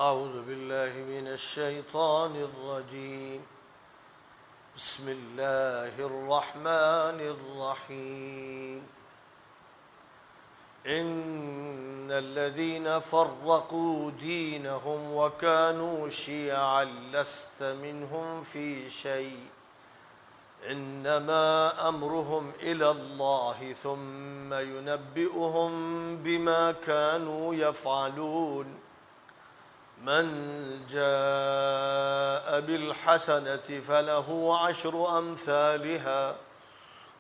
أعوذ بالله من الشيطان الرجيم. بسم الله الرحمن الرحيم. إن الذين فرقوا دينهم وكانوا شيعا لست منهم في شيء إنما أمرهم إلى الله ثم ينبئهم بما كانوا يفعلون. من جاء بالحسنة فله 10 أمثالها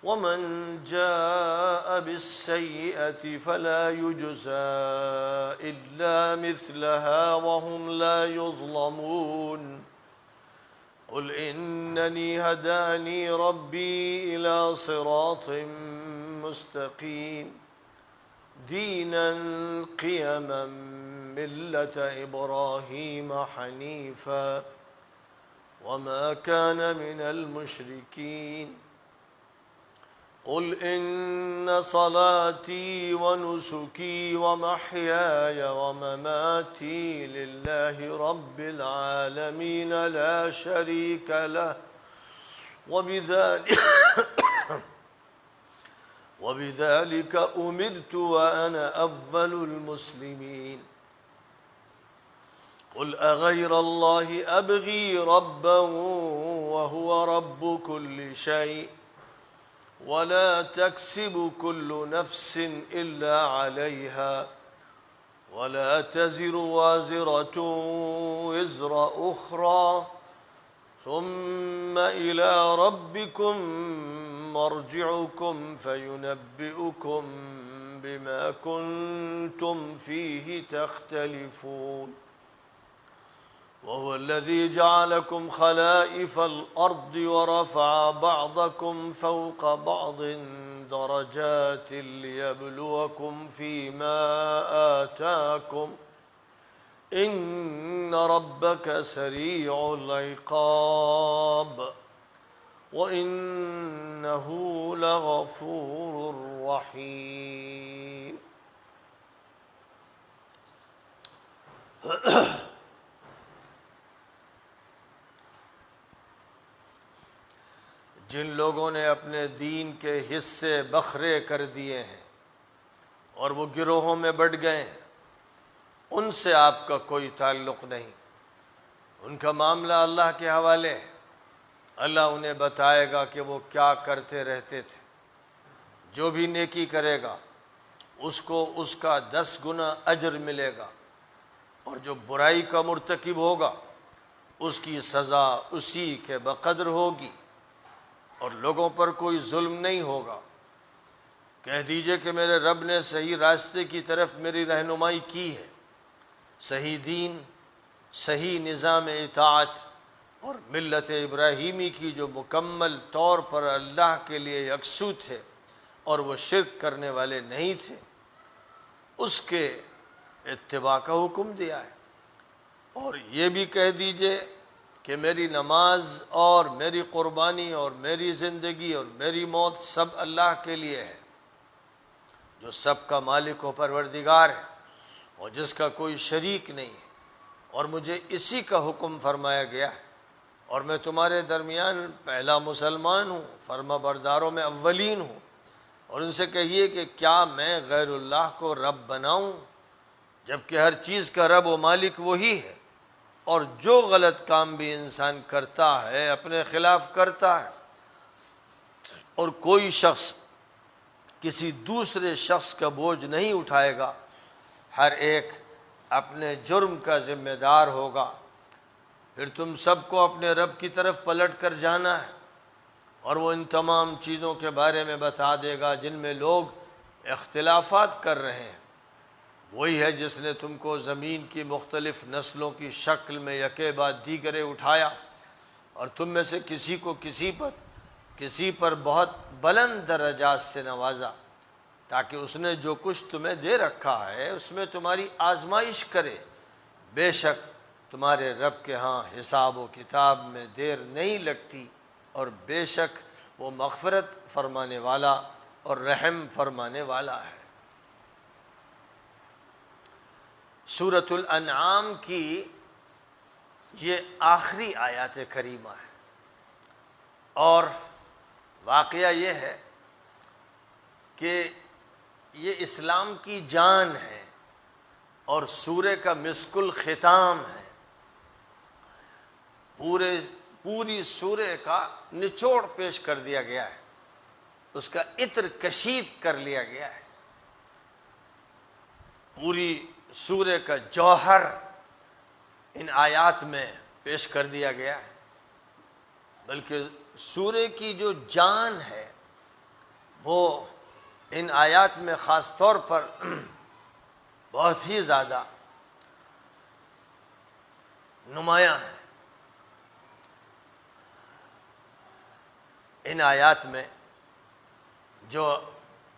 ومن جاء بالسيئة فلا يجزى إلا مثلها وهم لا يظلمون. قل إنني هداني ربي إلى صراط مستقيم دينا قيما ملة إبراهيم حنيفا وما كان من المشركين. قل إن صلاتي ونسكي ومحياي ومماتي لله رب العالمين لا شريك له وبذلك أمرت وأنا أول المسلمين. قل أغير الله أبغي ربا وهو رب كل شيء ولا تكسب كل نفس إلا عليها ولا تزر وازرة وزر أخرى ثم إلى ربكم مرجعكم فينبئكم بما كنتم فيه تختلفون. وهو الذي جعلكم خلائف الأرض ورفع بعضكم فوق بعض درجات ليبلوكم فيما آتاكم إن ربك سريع العقاب وإنه لغفور رحيم. جن لوگوں نے اپنے دین کے حصے بکھرے کر دیے ہیں اور وہ گروہوں میں بٹ گئے ہیں، ان سے آپ کا کوئی تعلق نہیں، ان کا معاملہ اللہ کے حوالے ہے۔ اللہ انہیں بتائے گا کہ وہ کیا کرتے رہتے تھے۔ جو بھی نیکی کرے گا اس کو اس کا 10 گنا اجر ملے گا، اور جو برائی کا مرتکب ہوگا اس کی سزا اسی کے بقدر ہوگی، اور لوگوں پر کوئی ظلم نہیں ہوگا۔ کہہ دیجئے کہ میرے رب نے صحیح راستے کی طرف میری رہنمائی کی ہے، صحیح دین، صحیح نظام اطاعت اور ملت ابراہیمی کی جو مکمل طور پر اللہ کے لیے یکسو تھے اور وہ شرک کرنے والے نہیں تھے، اس کے اتباع کا حکم دیا ہے۔ اور یہ بھی کہہ دیجئے کہ میری نماز اور میری قربانی اور میری زندگی اور میری موت سب اللہ کے لیے ہے، جو سب کا مالک و پروردگار ہے اور جس کا کوئی شریک نہیں ہے، اور مجھے اسی کا حکم فرمایا گیا ہے، اور میں تمہارے درمیان پہلا مسلمان ہوں، فرما برداروں میں اولین ہوں۔ اور ان سے کہیے کہ کیا میں غیر اللہ کو رب بناؤں، جبکہ ہر چیز کا رب و مالک وہی ہے، اور جو غلط کام بھی انسان کرتا ہے اپنے خلاف کرتا ہے، اور کوئی شخص کسی دوسرے شخص کا بوجھ نہیں اٹھائے گا، ہر ایک اپنے جرم کا ذمہ دار ہوگا۔ پھر تم سب کو اپنے رب کی طرف پلٹ کر جانا ہے، اور وہ ان تمام چیزوں کے بارے میں بتا دے گا جن میں لوگ اختلافات کر رہے ہیں۔ وہی ہے جس نے تم کو زمین کی مختلف نسلوں کی شکل میں یکے بعد دیگرے اٹھایا، اور تم میں سے کسی کو کسی پر بہت بلند درجات سے نوازا، تاکہ اس نے جو کچھ تمہیں دے رکھا ہے اس میں تمہاری آزمائش کرے۔ بے شک تمہارے رب کے ہاں حساب و کتاب میں دیر نہیں لگتی، اور بے شک وہ مغفرت فرمانے والا اور رحم فرمانے والا ہے۔ سورۃ الانعام کی یہ آخری آیات کریمہ ہے، اور واقعہ یہ ہے کہ یہ اسلام کی جان ہے اور سورہ کا مسک الختام ہے۔ پوری سورہ کا نچوڑ پیش کر دیا گیا ہے، اس کا عطر کشید کر لیا گیا ہے، پوری سورہ کا جوہر ان آیات میں پیش کر دیا گیا ہے۔ بلکہ سورہ کی جو جان ہے وہ ان آیات میں خاص طور پر بہت ہی زیادہ نمایاں ہے۔ ان آیات میں جو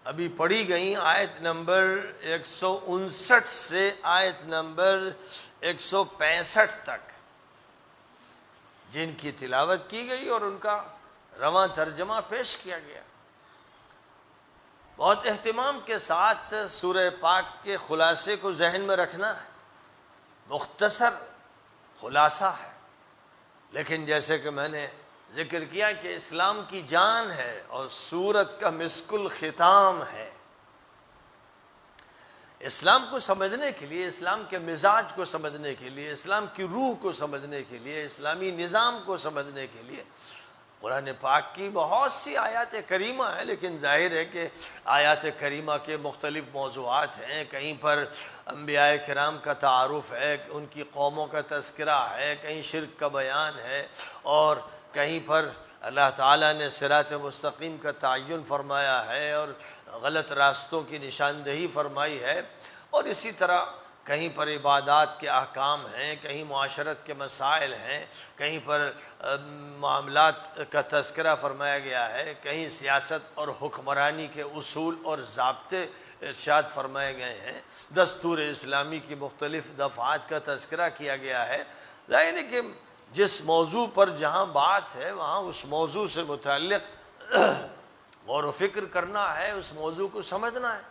ابھی پڑھی گئیں، آیت نمبر 159 سے آیت نمبر 165 تک، جن کی تلاوت کی گئی اور ان کا رواں ترجمہ پیش کیا گیا، بہت اہتمام کے ساتھ سورہ پاک کے خلاصے کو ذہن میں رکھنا ہے۔ مختصر خلاصہ ہے، لیکن جیسے کہ میں نے ذکر کیا کہ اسلام کی جان ہے اور سورت کا مسک الختام ہے۔ اسلام کو سمجھنے کے لیے، اسلام کے مزاج کو سمجھنے کے لیے، اسلام کی روح کو سمجھنے کے لیے، اسلامی نظام کو سمجھنے کے لیے قرآن پاک کی بہت سی آیات کریمہ ہیں، لیکن ظاہر ہے کہ آیات کریمہ کے مختلف موضوعات ہیں۔ کہیں پر انبیاء کرام کا تعارف ہے، ان کی قوموں کا تذکرہ ہے، کہیں شرک کا بیان ہے، اور کہیں پر اللہ تعالیٰ نے صراط مستقیم کا تعین فرمایا ہے اور غلط راستوں کی نشاندہی فرمائی ہے، اور اسی طرح کہیں پر عبادات کے احکام ہیں، کہیں معاشرت کے مسائل ہیں، کہیں پر معاملات کا تذکرہ فرمایا گیا ہے، کہیں سیاست اور حکمرانی کے اصول اور ضابطے ارشاد فرمائے گئے ہیں، دستور اسلامی کی مختلف دفعات کا تذکرہ کیا گیا ہے۔ ظاہر ہے کہ جس موضوع پر جہاں بات ہے وہاں اس موضوع سے متعلق غور و فکر کرنا ہے، اس موضوع کو سمجھنا ہے۔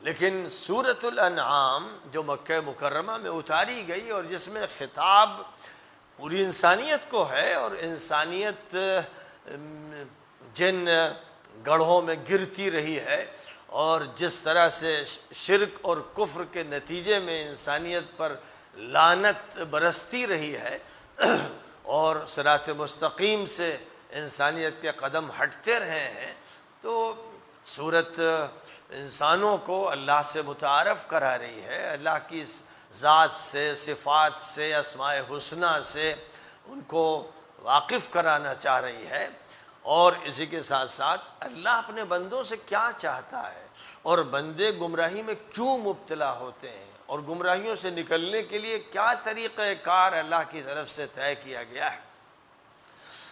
لیکن سورۃ الانعام جو مکہ مکرمہ میں اتاری گئی اور جس میں خطاب پوری انسانیت کو ہے، اور انسانیت جن گڑھوں میں گرتی رہی ہے اور جس طرح سے شرک اور کفر کے نتیجے میں انسانیت پر لعنت برستی رہی ہے اور صراط مستقیم سے انسانیت کے قدم ہٹتے رہے ہیں، تو سورت انسانوں کو اللہ سے متعارف کرا رہی ہے، اللہ کی ذات سے، صفات سے، اسماء حسنہ سے ان کو واقف کرانا چاہ رہی ہے، اور اسی کے ساتھ ساتھ اللہ اپنے بندوں سے کیا چاہتا ہے اور بندے گمراہی میں کیوں مبتلا ہوتے ہیں، اور گمراہیوں سے نکلنے کے لیے کیا طریقہ کار اللہ کی طرف سے طے کیا گیا ہے،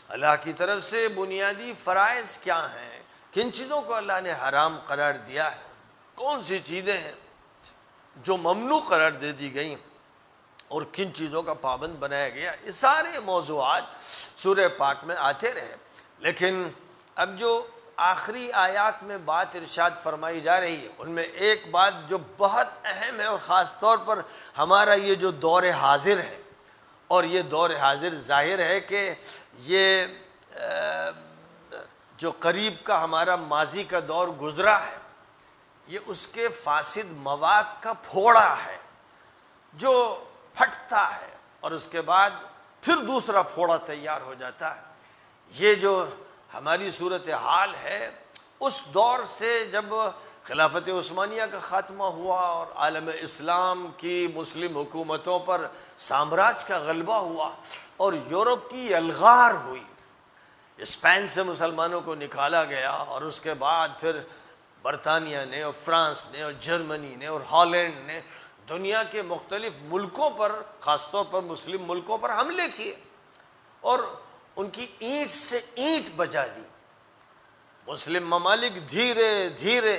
اللہ کی طرف سے بنیادی فرائض کیا ہیں، کن چیزوں کو اللہ نے حرام قرار دیا ہے، کون سی چیزیں ہیں جو ممنوع قرار دے دی گئیں، اور کن چیزوں کا پابند بنایا گیا۔ یہ سارے موضوعات سورہ پاک میں آتے رہے، لیکن اب جو آخری آیات میں بات ارشاد فرمائی جا رہی ہے، ان میں ایک بات جو بہت اہم ہے، اور خاص طور پر ہمارا یہ جو دور حاضر ہے، اور یہ دور حاضر ظاہر ہے کہ یہ جو قریب کا ہمارا ماضی کا دور گزرا ہے، یہ اس کے فاسد مواد کا پھوڑا ہے جو پھٹتا ہے اور اس کے بعد پھر دوسرا پھوڑا تیار ہو جاتا ہے۔ یہ جو ہماری صورتحال ہے اس دور سے جب خلافت عثمانیہ کا خاتمہ ہوا اور عالم اسلام کی مسلم حکومتوں پر سامراج کا غلبہ ہوا اور یورپ کی الغار ہوئی، اسپین سے مسلمانوں کو نکالا گیا، اور اس کے بعد پھر برطانیہ نے اور فرانس نے اور جرمنی نے اور ہالینڈ نے دنیا کے مختلف ملکوں پر، خاص طور پر مسلم ملکوں پر حملے کیے اور ان کی اینٹ سے اینٹ بجا دی۔ مسلم ممالک دھیرے دھیرے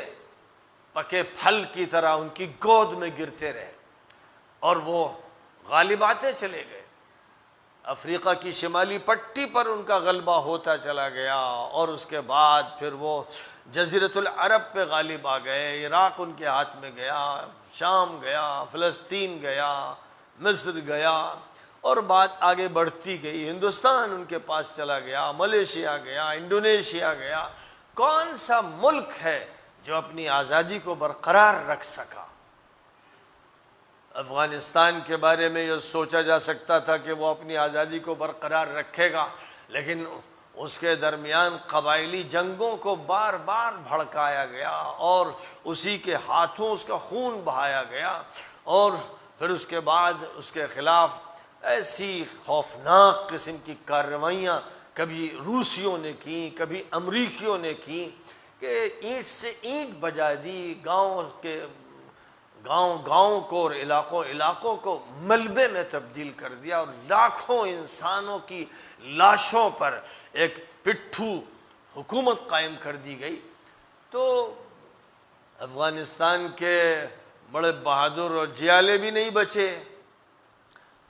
پکے پھل کی طرح ان کی گود میں گرتے رہے اور وہ غالب آتے چلے گئے، افریقہ کی شمالی پٹی پر ان کا غلبہ ہوتا چلا گیا، اور اس کے بعد پھر وہ جزیرۃ العرب پہ غالب آ گئے، عراق ان کے ہاتھ میں گیا، شام گیا، فلسطین گیا، مصر گیا، اور بات آگے بڑھتی گئی، ہندوستان ان کے پاس چلا گیا، ملیشیا گیا، انڈونیشیا گیا۔ کون سا ملک ہے جو اپنی آزادی کو برقرار رکھ سکا؟ افغانستان کے بارے میں یہ سوچا جا سکتا تھا کہ وہ اپنی آزادی کو برقرار رکھے گا، لیکن اس کے درمیان قبائلی جنگوں کو بار بار بھڑکایا گیا، اور اسی کے ہاتھوں اس کا خون بہایا گیا، اور پھر اس کے بعد اس کے خلاف ایسی خوفناک قسم کی کارروائیاں کبھی روسیوں نے کی، کبھی امریکیوں نے کی، کہ اینٹ سے اینٹ بجا دی، گاؤں کو اور علاقوں کو ملبے میں تبدیل کر دیا، اور لاکھوں انسانوں کی لاشوں پر ایک پٹھو حکومت قائم کر دی گئی۔ تو افغانستان کے بڑے بہادر اور جیالے بھی نہیں بچے،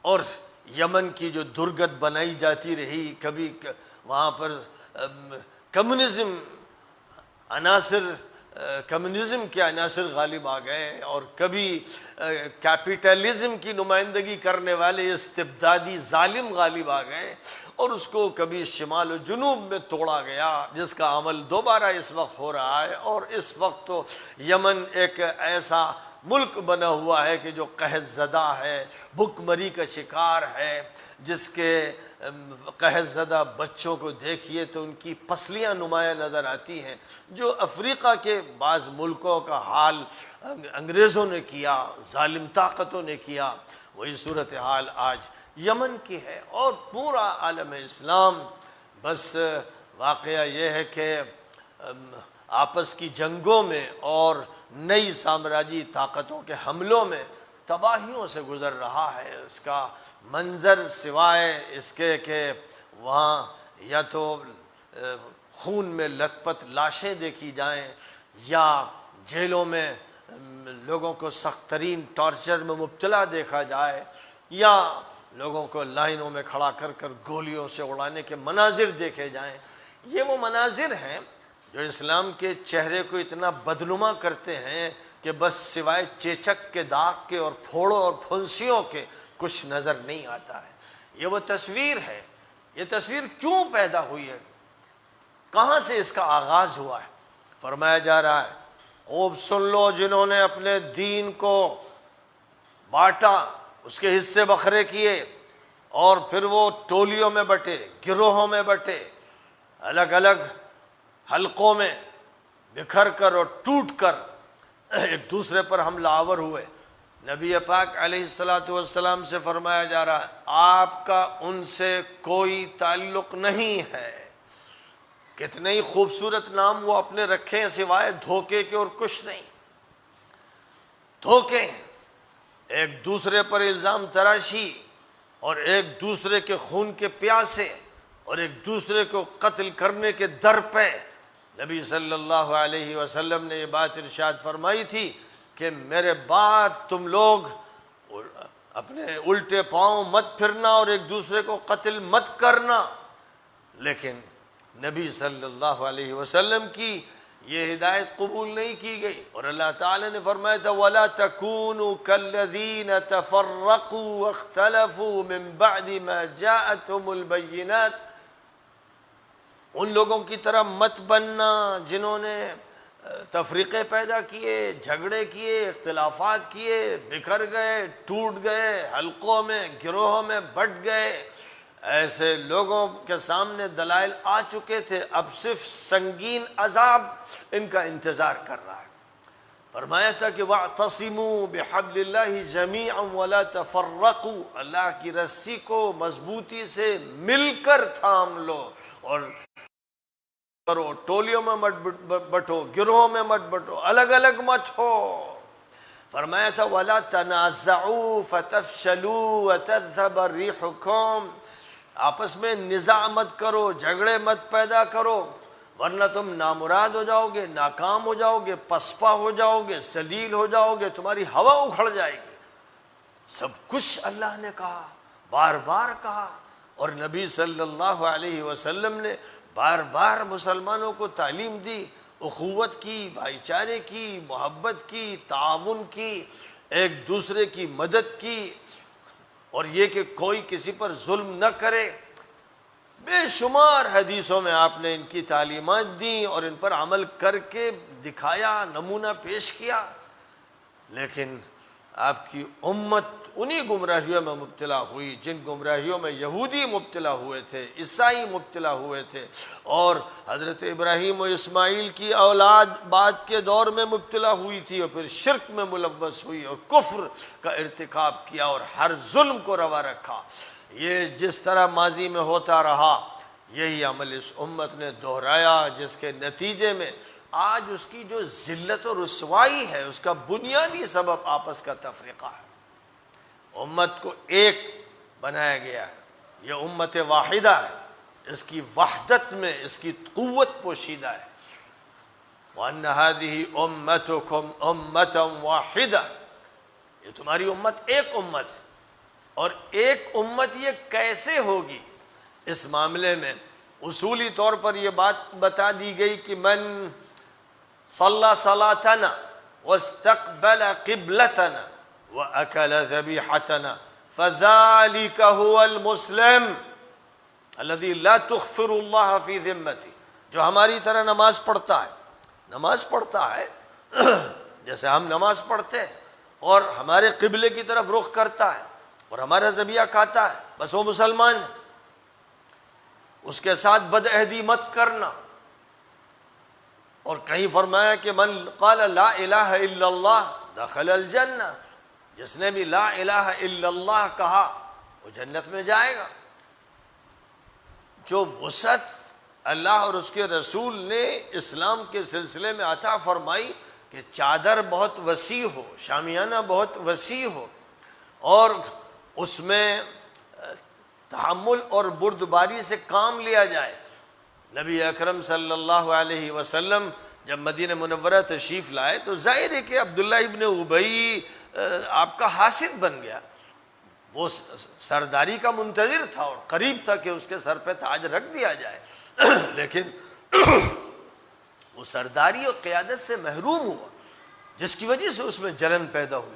اور یمن کی جو درگت بنائی جاتی رہی، کبھی وہاں پر کمیونزم کے عناصر غالب آ گئے، اور کبھی کیپیٹلزم کی نمائندگی کرنے والے استبدادی ظالم غالب آ گئے، اور اس کو کبھی شمال و جنوب میں توڑا گیا، جس کا عمل دوبارہ اس وقت ہو رہا ہے۔ اور اس وقت تو یمن ایک ایسا ملک بنا ہوا ہے کہ جو قحط زدہ ہے، بھوک مری کا شکار ہے، جس کے قحط زدہ بچوں کو دیکھیے تو ان کی پسلیاں نمایاں نظر آتی ہیں۔ جو افریقہ کے بعض ملکوں کا حال انگریزوں نے کیا، ظالم طاقتوں نے کیا، وہی صورتحال آج یمن کی ہے، اور پورا عالم اسلام بس واقعہ یہ ہے کہ آپس کی جنگوں میں اور نئی سامراجی طاقتوں کے حملوں میں تباہیوں سے گزر رہا ہے۔ اس کا منظر سوائے اس کے کہ وہاں یا تو خون میں لت پت لاشیں دیکھی جائیں، یا جیلوں میں لوگوں کو سخت ترین ٹارچر میں مبتلا دیکھا جائے، یا لوگوں کو لائنوں میں کھڑا کر کر گولیوں سے اڑانے کے مناظر دیکھے جائیں۔ یہ وہ مناظر ہیں جو اسلام کے چہرے کو اتنا بدنما کرتے ہیں کہ بس سوائے چیچک کے داغ کے اور پھوڑوں اور پھنسیوں کے کچھ نظر نہیں آتا ہے۔ یہ وہ تصویر ہے۔ یہ تصویر کیوں پیدا ہوئی ہے؟ کہاں سے اس کا آغاز ہوا ہے؟ فرمایا جا رہا ہے، خوب سن لو، جنہوں نے اپنے دین کو بانٹا، اس کے حصے بکھرے کیے، اور پھر وہ ٹولیوں میں بٹے، گروہوں میں بٹے، الگ الگ حلقوں میں بکھر کر اور ٹوٹ کر ایک دوسرے پر حملہ آور ہوئے۔ نبی پاک علیہ السلام سے فرمایا جا رہا ہے، آپ کا ان سے کوئی تعلق نہیں ہے۔ کتنے ہی خوبصورت نام وہ اپنے رکھے ہیں، سوائے دھوکے کے اور کچھ نہیں۔ دھوکے، ایک دوسرے پر الزام تراشی، اور ایک دوسرے کے خون کے پیاسے، اور ایک دوسرے کو قتل کرنے کے در پہ۔ نبی صلی اللہ علیہ وسلم نے یہ بات ارشاد فرمائی تھی کہ میرے بعد تم لوگ اپنے الٹے پاؤں مت پھرنا اور ایک دوسرے کو قتل مت کرنا۔ لیکن نبی صلی اللہ علیہ وسلم کی یہ ہدایت قبول نہیں کی گئی، اور اللہ تعالی نے فرمایا تھا وَلَا تَكُونُوا كَالَّذِينَ تَفَرَّقُوا وَاخْتَلَفُوا مِن بَعْدِ مَا جَاءَتْهُمُ الْبَيِّنَاتُ، ان لوگوں کی طرح مت بننا جنہوں نے تفریقے پیدا کیے، جھگڑے کیے، اختلافات کیے، بکھر گئے، ٹوٹ گئے، حلقوں میں گروہوں میں بٹ گئے۔ ایسے لوگوں کے سامنے دلائل آ چکے تھے، اب صرف سنگین عذاب ان کا انتظار کر رہا ہے۔ فرمایا تھا کہ وَاعْتَصِمُوا بِحَبْلِ اللَّهِ جَمِيعًا وَلَا تَفَرَّقُوا، اللہ کی رسی کو مضبوطی سے مل کر تھام لو، اور کرو، ٹولیوں میں مت بٹو، گروہوں میں مت بٹو، الگ الگ مت ہو۔ فرمایا تھا وَلَا تَنَازَعُوا فَتَفْشَلُوا وَتَذْهَبَ رِيحُكُمْ، آپس میں نزاع مت کرو، جھگڑے مت پیدا کرو، ورنہ تم نامراد ہو جاؤ گے، ناکام ہو جاؤ گے، پسپا ہو جاؤ گے، ذلیل ہو جاؤ گے، تمہاری ہوا اکھڑ جائے گی۔ سب کچھ اللہ نے کہا، بار بار کہا، اور نبی صلی اللہ علیہ وسلم نے بار بار مسلمانوں کو تعلیم دی، اخوت کی، بھائی چارے کی، محبت کی، تعاون کی، ایک دوسرے کی مدد کی، اور یہ کہ کوئی کسی پر ظلم نہ کرے۔ بے شمار حدیثوں میں آپ نے ان کی تعلیمات دیں اور ان پر عمل کر کے دکھایا، نمونہ پیش کیا۔ لیکن آپ کی امت انہی گمراہیوں میں مبتلا ہوئی جن گمراہیوں میں یہودی مبتلا ہوئے تھے، عیسائی مبتلا ہوئے تھے، اور حضرت ابراہیم و اسماعیل کی اولاد بعد کے دور میں مبتلا ہوئی تھی، اور پھر شرک میں ملوث ہوئی اور کفر کا ارتکاب کیا اور ہر ظلم کو روا رکھا۔ یہ جس طرح ماضی میں ہوتا رہا، یہی عمل اس امت نے دہرایا، جس کے نتیجے میں آج اس کی جو ذلت و رسوائی ہے اس کا بنیادی سبب آپس کا تفرقہ ہے۔ امت کو ایک بنایا گیا ہے، یہ امت واحدہ ہے، اس کی وحدت میں اس کی قوت پوشیدہ ہے۔ وَأَنَّ هَذِهِ أُمَّتُكُمْ أُمَّةً وَاحِدَةً، یہ تمہاری امت ایک امت ہے۔ اور ایک امت یہ کیسے ہوگی، اس معاملے میں اصولی طور پر یہ بات بتا دی گئی کہ من صلی صلاتنا واستقبل قبلتنا واکل ذبیحتنا فذلك هو المسلم الذي لا تغفر الله في ذمته، جو ہماری طرح نماز پڑھتا ہے جیسے ہم نماز پڑھتے ہیں، اور ہمارے قبلے کی طرف رخ کرتا ہے اور ہمارا ذبیحہ کھاتا ہے، بس وہ مسلمان ہے۔ اس کے ساتھ بد عہدی مت کرنا۔ اور کہیں فرمایا کہ من قال لا الہ الا اللہ دخل الجنہ، جس نے بھی لا الہ الا اللہ کہا وہ جنت میں جائے گا۔ جو وسعت اللہ اور اس کے رسول نے اسلام کے سلسلے میں عطا فرمائی کہ چادر بہت وسیع ہو، شامیانہ بہت وسیع ہو، اور اس میں تحمل اور بردباری سے کام لیا جائے۔ نبی اکرم صلی اللہ علیہ وسلم جب مدینہ منورہ تشریف لائے تو ظاہر ہے کہ عبداللہ ابن ابی آپ کا حاسد بن گیا۔ وہ سرداری کا منتظر تھا اور قریب تھا کہ اس کے سر پہ تاج رکھ دیا جائے، لیکن وہ سرداری اور قیادت سے محروم ہوا، جس کی وجہ سے اس میں جلن پیدا ہوئی۔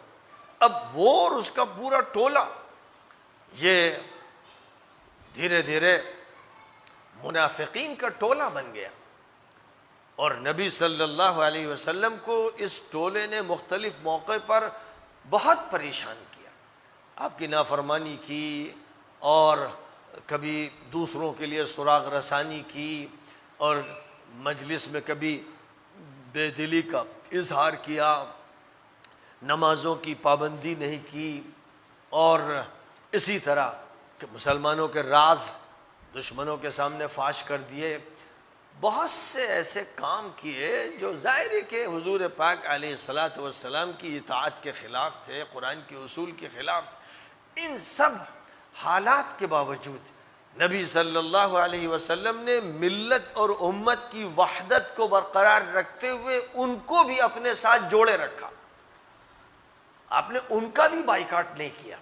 اب وہ اور اس کا پورا ٹولہ یہ دھیرے دھیرے منافقین کا ٹولہ بن گیا، اور نبی صلی اللہ علیہ وسلم کو اس ٹولے نے مختلف موقع پر بہت پریشان کیا، آپ کی نافرمانی کی، اور کبھی دوسروں کے لیے سراغ رسانی کی، اور مجلس میں کبھی بے دلی کا اظہار کیا، نمازوں کی پابندی نہیں کی، اور اسی طرح کہ مسلمانوں کے راز دشمنوں کے سامنے فاش کر دیے۔ بہت سے ایسے کام کیے جو ظاہر ہے کہ حضور پاک علیہ الصلاۃ والسلام کی اطاعت کے خلاف تھے، قرآن کے اصول کے خلاف تھے۔ ان سب حالات کے باوجود نبی صلی اللہ علیہ وسلم نے ملت اور امت کی وحدت کو برقرار رکھتے ہوئے ان کو بھی اپنے ساتھ جوڑے رکھا۔ آپ نے ان کا بھی بائیکاٹ نہیں کیا،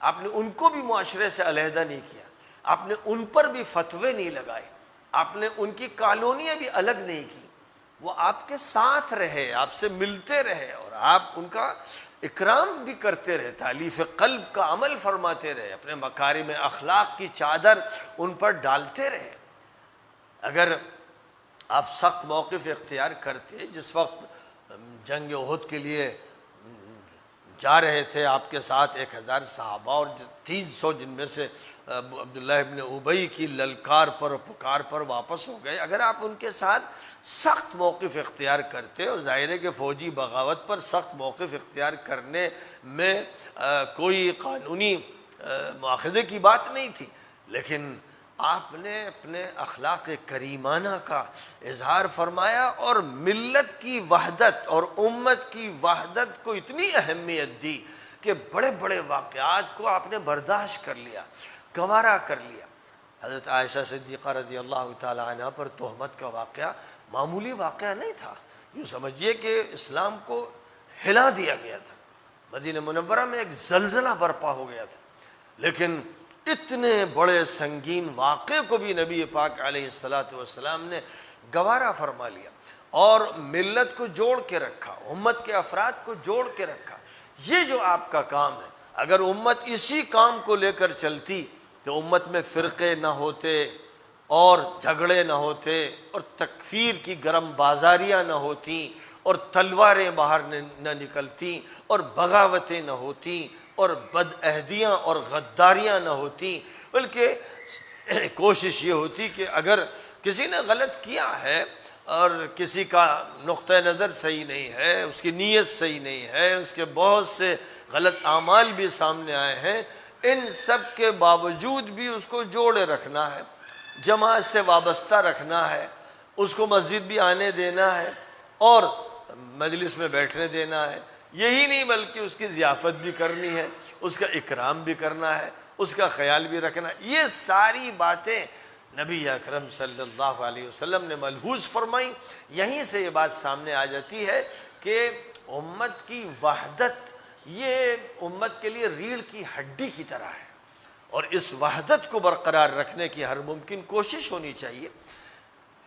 آپ نے ان کو بھی معاشرے سے علیحدہ نہیں کیا، آپ نے ان پر بھی فتوے نہیں لگائے، آپ نے ان کی کالونیاں بھی الگ نہیں کی۔ وہ آپ کے ساتھ رہے، آپ سے ملتے رہے، اور آپ ان کا اکرام بھی کرتے رہے، تالیف قلب کا عمل فرماتے رہے، اپنے مکارم اخلاق کی چادر ان پر ڈالتے رہے۔ اگر آپ سخت موقف اختیار کرتے، جس وقت جنگ احد کے لیے جا رہے تھے آپ کے ساتھ 1000 صحابہ اور 300 جن میں سے عبداللہ ابن ابی کی للکار پر پکار پر واپس ہو گئے، اگر آپ ان کے ساتھ سخت موقف اختیار کرتے، اور ظاہر ہے کہ فوجی بغاوت پر سخت موقف اختیار کرنے میں کوئی قانونی مواخذے کی بات نہیں تھی، لیکن آپ نے اپنے اخلاق کریمانہ کا اظہار فرمایا اور ملت کی وحدت اور امت کی وحدت کو اتنی اہمیت دی کہ بڑے بڑے واقعات کو آپ نے برداشت کر لیا، گوارا کر لیا۔ حضرت عائشہ صدیقہ رضی اللہ تعالی عنہ پر تہمت کا واقعہ معمولی واقعہ نہیں تھا، یوں سمجھیے کہ اسلام کو ہلا دیا گیا تھا، مدینہ منورہ میں ایک زلزلہ برپا ہو گیا تھا، لیکن اتنے بڑے سنگین واقعے کو بھی نبی پاک علیہ الصلوۃ والسلام نے گوارا فرما لیا اور ملت کو جوڑ کے رکھا، امت کے افراد کو جوڑ کے رکھا۔ یہ جو آپ کا کام ہے، اگر امت اسی کام کو لے کر چلتی تو امت میں فرقے نہ ہوتے اور جھگڑے نہ ہوتے اور تکفیر کی گرم بازاریاں نہ ہوتیں اور تلواریں باہر نہ نکلتیں اور بغاوتیں نہ ہوتیں اور بدعہدیاں اور غداریاں نہ ہوتیں، بلکہ کوشش یہ ہوتی کہ اگر کسی نے غلط کیا ہے اور کسی کا نقطہ نظر صحیح نہیں ہے، اس کی نیت صحیح نہیں ہے، اس کے بہت سے غلط اعمال بھی سامنے آئے ہیں، ان سب کے باوجود بھی اس کو جوڑے رکھنا ہے، جماعت سے وابستہ رکھنا ہے، اس کو مسجد بھی آنے دینا ہے اور مجلس میں بیٹھنے دینا ہے۔ یہی نہیں بلکہ اس کی ضیافت بھی کرنی ہے، اس کا اکرام بھی کرنا ہے، اس کا خیال بھی رکھنا ہے۔ یہ ساری باتیں نبی اکرم صلی اللہ علیہ وسلم نے ملحوظ فرمائی۔ یہیں سے یہ بات سامنے آ جاتی ہے کہ امت کی وحدت یہ امت کے لیے ریڑھ کی ہڈی کی طرح ہے، اور اس وحدت کو برقرار رکھنے کی ہر ممکن کوشش ہونی چاہیے۔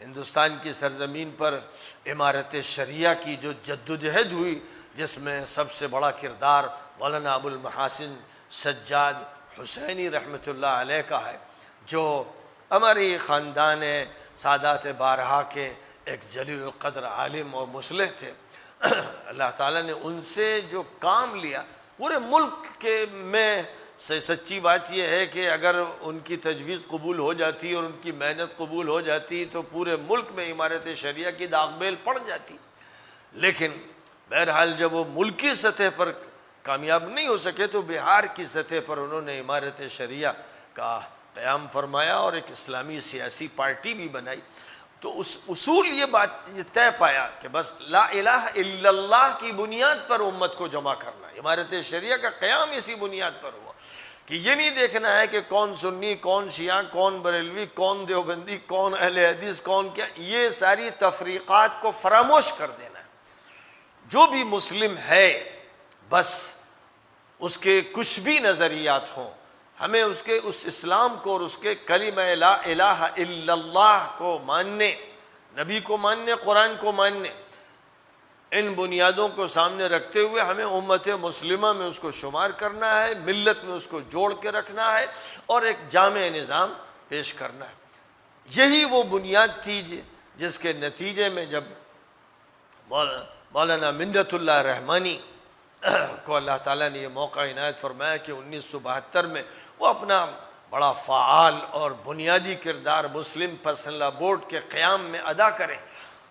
ہندوستان کی سرزمین پر امارت شریعہ کی جو جدوجہد ہوئی، جس میں سب سے بڑا کردار مولانا ابو المحاسن سجاد حسینی رحمۃ اللہ علیہ کا ہے، جو ہماری خاندان سادات بارہا کے ایک جلیل القدر عالم اور مصلح تھے۔ اللہ تعالیٰ نے ان سے جو کام لیا، پورے ملک کے میں سچی بات یہ ہے کہ اگر ان کی تجویز قبول ہو جاتی اور ان کی محنت قبول ہو جاتی تو پورے ملک میں امارت شریعہ کی داغ بیل پڑ جاتی، لیکن بہرحال جب وہ ملکی سطح پر کامیاب نہیں ہو سکے تو بہار کی سطح پر انہوں نے امارت شریعہ کا قیام فرمایا اور ایک اسلامی سیاسی پارٹی بھی بنائی۔ تو اس اصول یہ بات یہ طے پایا کہ بس لا الہ الا اللہ کی بنیاد پر امت کو جمع کرنا ہے۔ امارت شریعہ کا قیام اسی بنیاد پر ہوا کہ یہ نہیں دیکھنا ہے کہ کون سنی، کون شیعہ، کون بریلوی، کون دیوبندی، کون اہل حدیث، کون کیا، یہ ساری تفریقات کو فراموش کر دینا ہے۔ جو بھی مسلم ہے بس اس کے کچھ بھی نظریات ہوں، ہمیں اس کے اس اسلام کو اور اس کے کلمہ لا الہ الا اللہ کو ماننے، نبی کو ماننے، قرآن کو ماننے، ان بنیادوں کو سامنے رکھتے ہوئے ہمیں امت مسلمہ میں اس کو شمار کرنا ہے، ملت میں اس کو جوڑ کے رکھنا ہے اور ایک جامع نظام پیش کرنا ہے۔ یہی وہ بنیاد تھی جس کے نتیجے میں جب مولانا منت اللہ رحمانی کو اللہ تعالیٰ نے یہ موقع عنایت فرمایا کہ 1972 میں وہ اپنا بڑا فعال اور بنیادی کردار مسلم پرسنل لا بورڈ کے قیام میں ادا کریں،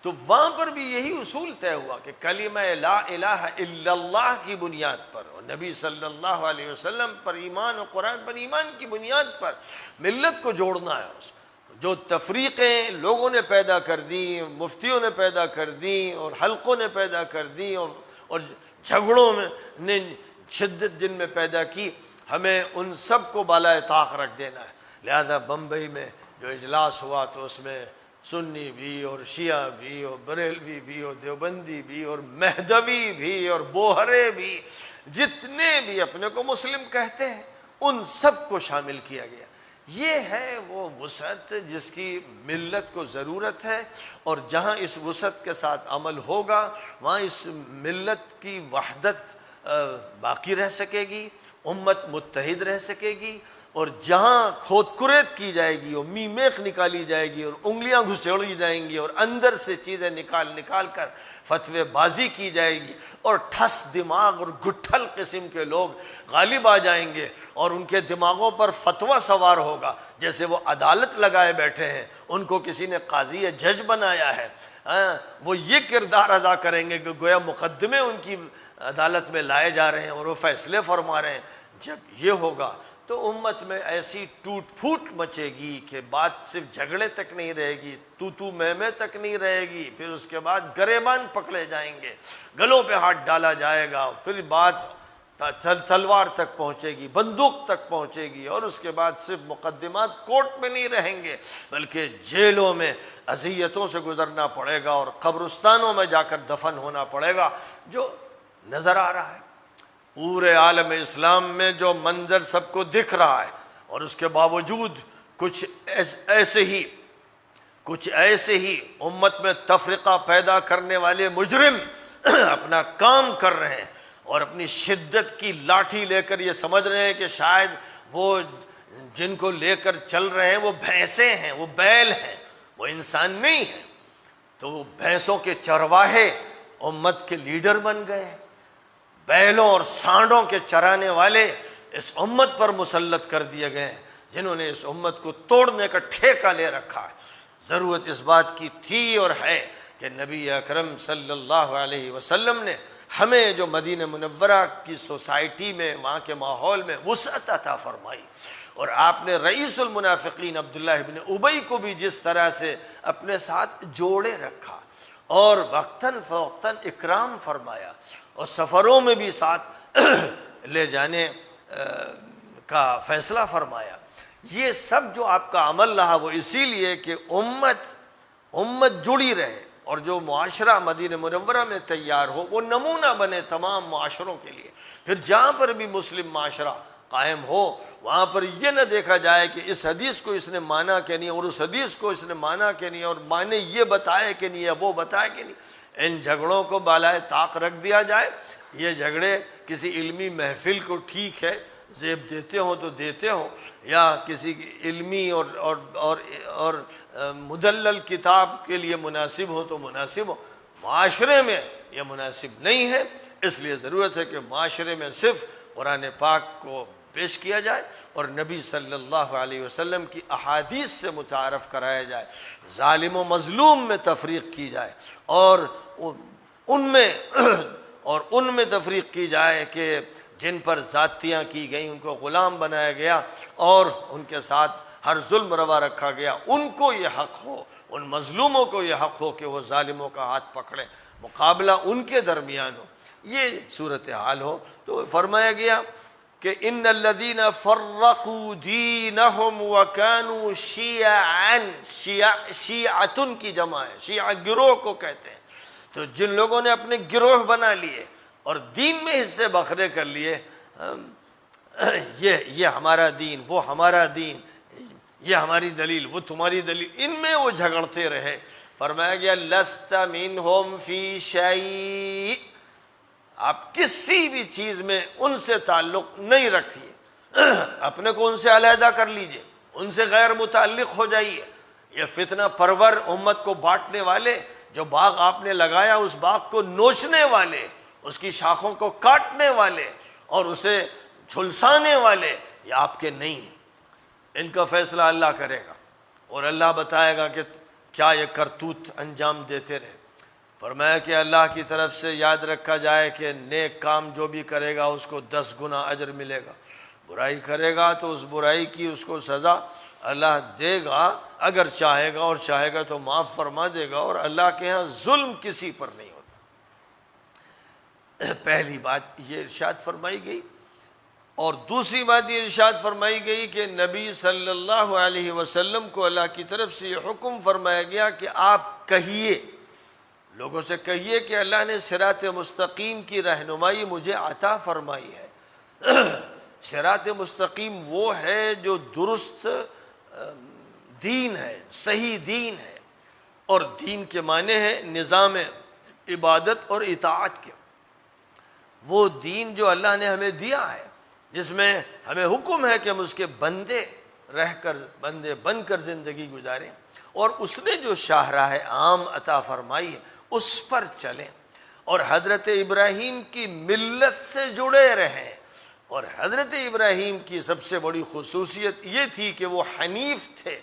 تو وہاں پر بھی یہی اصول طے ہوا کہ کلمہ لا الہ الا اللہ کی بنیاد پر اور نبی صلی اللہ علیہ وسلم پر ایمان اور قرآن پر ایمان کی بنیاد پر ملت کو جوڑنا ہے۔ جو تفریقیں لوگوں نے پیدا کر دیں، مفتیوں نے پیدا کر دیں اور حلقوں نے پیدا کر دیں اور جھگڑوں میں نے شدت جن میں پیدا کی، ہمیں ان سب کو بالائے طاق رکھ دینا ہے۔ لہذا بمبئی میں جو اجلاس ہوا تو اس میں سنی بھی اور شیعہ بھی اور بریلوی بھی اور دیوبندی بھی اور مہدوی بھی اور بوہرے بھی، جتنے بھی اپنے کو مسلم کہتے ہیں ان سب کو شامل کیا گیا۔ یہ ہے وہ وسعت جس کی ملت کو ضرورت ہے، اور جہاں اس وسعت کے ساتھ عمل ہوگا وہاں اس ملت کی وحدت باقی رہ سکے گی، امت متحد رہ سکے گی، اور جہاں کھود کرید کی جائے گی اور میخ نکالی جائے گی اور انگلیاں گھسیڑی جائیں گی اور اندر سے چیزیں نکال کر فتوے بازی کی جائے گی اور ٹھس دماغ اور گٹھل قسم کے لوگ غالب آ جائیں گے اور ان کے دماغوں پر فتویٰ سوار ہوگا، جیسے وہ عدالت لگائے بیٹھے ہیں، ان کو کسی نے قاضی یا جج بنایا ہے، وہ یہ کردار ادا کریں گے کہ گویا مقدمے ان کی عدالت میں لائے جا رہے ہیں اور وہ فیصلے فرما رہے ہیں۔ جب یہ ہوگا تو امت میں ایسی ٹوٹ پھوٹ مچے گی کہ بات صرف جھگڑے تک نہیں رہے گی، تو میں تک نہیں رہے گی، پھر اس کے بعد گریبان پکڑے جائیں گے، گلوں پہ ہاتھ ڈالا جائے گا، پھر بات تلوار تک پہنچے گی، بندوق تک پہنچے گی، اور اس کے بعد صرف مقدمات کورٹ میں نہیں رہیں گے بلکہ جیلوں میں اذیتوں سے گزرنا پڑے گا اور قبرستانوں میں جا کر دفن ہونا پڑے گا، جو نظر آ رہا ہے۔ پورے عالم اسلام میں جو منظر سب کو دکھ رہا ہے اور اس کے باوجود کچھ ایسے ہی امت میں تفرقہ پیدا کرنے والے مجرم اپنا کام کر رہے ہیں اور اپنی شدت کی لاٹھی لے کر یہ سمجھ رہے ہیں کہ شاید وہ جن کو لے کر چل رہے ہیں وہ بھینسیں ہیں، وہ بیل ہیں، وہ انسان نہیں ہیں۔ تو وہ بھینسوں کے چرواہے امت کے لیڈر بن گئے ہیں، بیلوں اور سانڈوں کے چرانے والے اس امت پر مسلط کر دیے گئے ہیں، جنہوں نے اس امت کو توڑنے کا ٹھیکہ لے رکھا ہے۔ ضرورت اس بات کی تھی اور ہے کہ نبی اکرم صلی اللہ علیہ وسلم نے ہمیں جو مدینہ منورہ کی سوسائٹی میں، وہاں کے ماحول میں وسعت عطا فرمائی، اور آپ نے رئیس المنافقین عبداللہ ابن ابی کو بھی جس طرح سے اپنے ساتھ جوڑے رکھا اور وقتاً فوقتاً اکرام فرمایا اور سفروں میں بھی ساتھ لے جانے کا فیصلہ فرمایا، یہ سب جو آپ کا عمل رہا وہ اسی لیے کہ امت جڑی رہے اور جو معاشرہ مدینہ منورہ میں تیار ہو وہ نمونہ بنے تمام معاشروں کے لیے۔ پھر جہاں پر بھی مسلم معاشرہ قائم ہو وہاں پر یہ نہ دیکھا جائے کہ اس حدیث کو اس نے مانا کہ نہیں اور اس حدیث کو اس نے مانا کہ نہیں اور مانے یہ بتائے کہ نہیں یا وہ بتائے کہ نہیں۔ ان جھگڑوں کو بالائے طاق رکھ دیا جائے۔ یہ جھگڑے کسی علمی محفل کو ٹھیک ہے زیب دیتے ہوں تو دیتے ہوں، یا کسی علمی اور مدلل کتاب کے لیے مناسب ہو تو مناسب ہو، معاشرے میں یہ مناسب نہیں ہے۔ اس لیے ضرورت ہے کہ معاشرے میں صرف قرآن پاک کو پیش کیا جائے اور نبی صلی اللہ علیہ وسلم کی احادیث سے متعارف کرایا جائے، ظالم و مظلوم میں تفریق کی جائے اور ان میں تفریق کی جائے کہ جن پر زیادتیاں کی گئیں ان کو غلام بنایا گیا اور ان کے ساتھ ہر ظلم روا رکھا گیا، ان کو یہ حق ہو، ان مظلوموں کو یہ حق ہو کہ وہ ظالموں کا ہاتھ پکڑیں، مقابلہ ان کے درمیان ہو، یہ صورتحال ہو۔ تو فرمایا گیا کہ ان الذین فرقوا دینہم وکانوا شیعا، شیعتن کی جمع ہے، شیعہ گروہ کو کہتے ہیں۔ تو جن لوگوں نے اپنے گروہ بنا لیے اور دین میں حصے بکھرے کر لیے، یہ ہمارا دین، وہ ہمارا دین، یہ ہماری دلیل، وہ تمہاری دلیل، ان میں وہ جھگڑتے رہے۔ فرمایا گیا لست منہم فی شیء، آپ کسی بھی چیز میں ان سے تعلق نہیں رکھیے، اپنے کو ان سے علیحدہ کر لیجئے، ان سے غیر متعلق ہو جائیے۔ یہ فتنہ پرور امت کو بانٹنے والے، جو باغ آپ نے لگایا اس باغ کو نوچنے والے، اس کی شاخوں کو کاٹنے والے اور اسے جھلسانے والے، یہ آپ کے نہیں ہیں۔ ان کا فیصلہ اللہ کرے گا اور اللہ بتائے گا کہ کیا یہ کرتوت انجام دیتے رہے۔ فرمایا کہ اللہ کی طرف سے یاد رکھا جائے کہ نیک کام جو بھی کرے گا اس کو 10 گنا اجر ملے گا، برائی کرے گا تو اس برائی کی اس کو سزا اللہ دے گا، اگر چاہے گا اور چاہے گا تو معاف فرما دے گا، اور اللہ کے ہاں ظلم کسی پر نہیں ہوتا۔ پہلی بات یہ ارشاد فرمائی گئی، اور دوسری بات یہ ارشاد فرمائی گئی کہ نبی صلی اللہ علیہ وسلم کو اللہ کی طرف سے یہ حکم فرمایا گیا کہ آپ کہیے، لوگوں سے کہیے کہ اللہ نے صراط مستقیم کی رہنمائی مجھے عطا فرمائی ہے۔ صراط مستقیم وہ ہے جو درست دین ہے، صحیح دین ہے، اور دین کے معنی ہے نظام عبادت اور اطاعت کے۔ وہ دین جو اللہ نے ہمیں دیا ہے، جس میں ہمیں حکم ہے کہ ہم اس کے بندے بن کر زندگی گزاریں، اور اس نے جو شاہراہ عام عطا فرمائی ہے اس پر چلیں، اور حضرت ابراہیم کی ملت سے جڑے رہیں۔ اور حضرت ابراہیم کی سب سے بڑی خصوصیت یہ تھی کہ وہ حنیف تھے،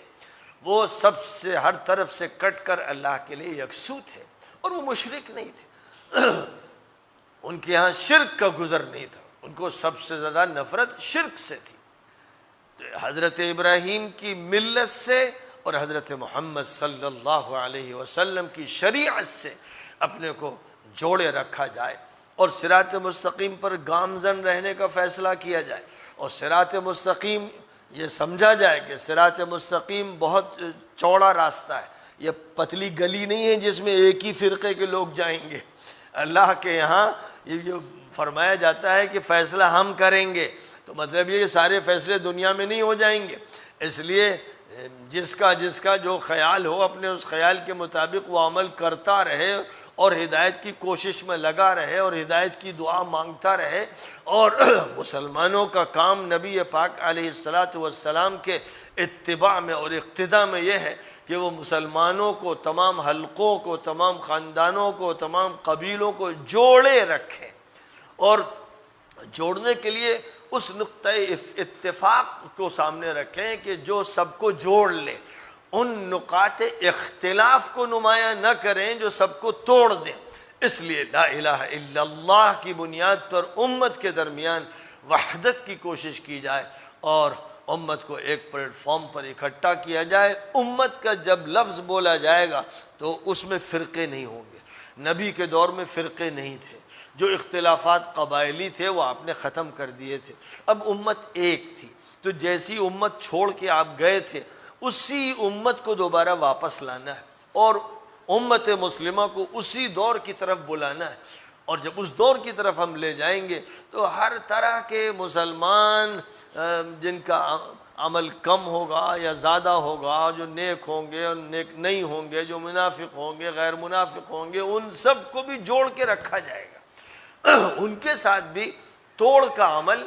وہ سب سے ہر طرف سے کٹ کر اللہ کے لیے یکسو تھے، اور وہ مشرک نہیں تھے۔ ان کے ہاں شرک کا گزر نہیں تھا، ان کو سب سے زیادہ نفرت شرک سے تھی۔ تو حضرت ابراہیم کی ملت سے اور حضرت محمد صلی اللہ علیہ وسلم کی شریعت سے اپنے کو جوڑے رکھا جائے، اور صراط مستقیم پر گامزن رہنے کا فیصلہ کیا جائے، اور صراط مستقیم یہ سمجھا جائے کہ صراط مستقیم بہت چوڑا راستہ ہے، یہ پتلی گلی نہیں ہے جس میں ایک ہی فرقے کے لوگ جائیں گے۔ اللہ کے یہاں یہ جو فرمایا جاتا ہے کہ فیصلہ ہم کریں گے، تو مطلب یہ کہ سارے فیصلے دنیا میں نہیں ہو جائیں گے، اس لیے جس کا جو خیال ہو اپنے اس خیال کے مطابق وہ عمل کرتا رہے اور ہدایت کی کوشش میں لگا رہے اور ہدایت کی دعا مانگتا رہے۔ اور مسلمانوں کا کام نبی پاک علیہ السلام کے اتباع میں اور اقتداء میں یہ ہے کہ وہ مسلمانوں کو، تمام حلقوں کو، تمام خاندانوں کو، تمام قبیلوں کو جوڑے رکھیں، اور جوڑنے کے لیے اس نقطۂ اتفاق کو سامنے رکھیں کہ جو سب کو جوڑ لے، ان نقاط اختلاف کو نمایاں نہ کریں جو سب کو توڑ دیں۔ اس لیے لا الہ الا اللہ کی بنیاد پر امت کے درمیان وحدت کی کوشش کی جائے اور امت کو ایک پلیٹ فارم پر اکٹھا کیا جائے۔ امت کا جب لفظ بولا جائے گا تو اس میں فرقے نہیں ہوں گے۔ نبی کے دور میں فرقے نہیں تھے، جو اختلافات قبائلی تھے وہ آپ نے ختم کر دیے تھے، اب امت ایک تھی، تو جیسی امت چھوڑ کے آپ گئے تھے اسی امت کو دوبارہ واپس لانا ہے اور امت مسلمہ کو اسی دور کی طرف بلانا ہے، اور جب اس دور کی طرف ہم لے جائیں گے تو ہر طرح کے مسلمان جن کا عمل کم ہوگا یا زیادہ ہوگا، جو نیک ہوں گے اور نیک نہیں ہوں گے، جو منافق ہوں گے غیر منافق ہوں گے، ان سب کو بھی جوڑ کے رکھا جائے گا، ان کے ساتھ بھی توڑ کا عمل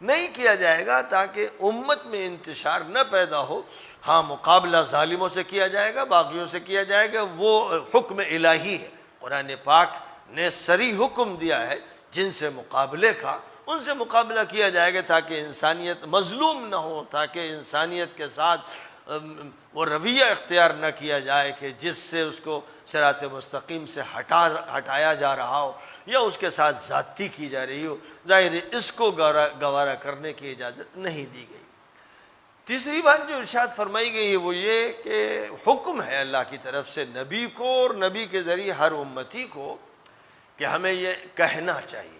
نہیں کیا جائے گا تاکہ امت میں انتشار نہ پیدا ہو۔ ہاں مقابلہ ظالموں سے کیا جائے گا، باغیوں سے کیا جائے گا، وہ حکم الہی ہے، قرآن پاک نے صریح حکم دیا ہے جن سے مقابلے کا، ان سے مقابلہ کیا جائے گا تاکہ انسانیت مظلوم نہ ہو، تاکہ انسانیت کے ساتھ وہ رویہ اختیار نہ کیا جائے کہ جس سے اس کو صراط مستقیم سے ہٹایا جا رہا ہو یا اس کے ساتھ زیادتی کی جا رہی ہو۔ ظاہر ہے اس کو گوارا کرنے کی اجازت نہیں دی گئی۔ تیسری بات جو ارشاد فرمائی گئی ہے وہ یہ کہ حکم ہے اللہ کی طرف سے نبی کو اور نبی کے ذریعے ہر امتی کو کہ ہمیں یہ کہنا چاہیے،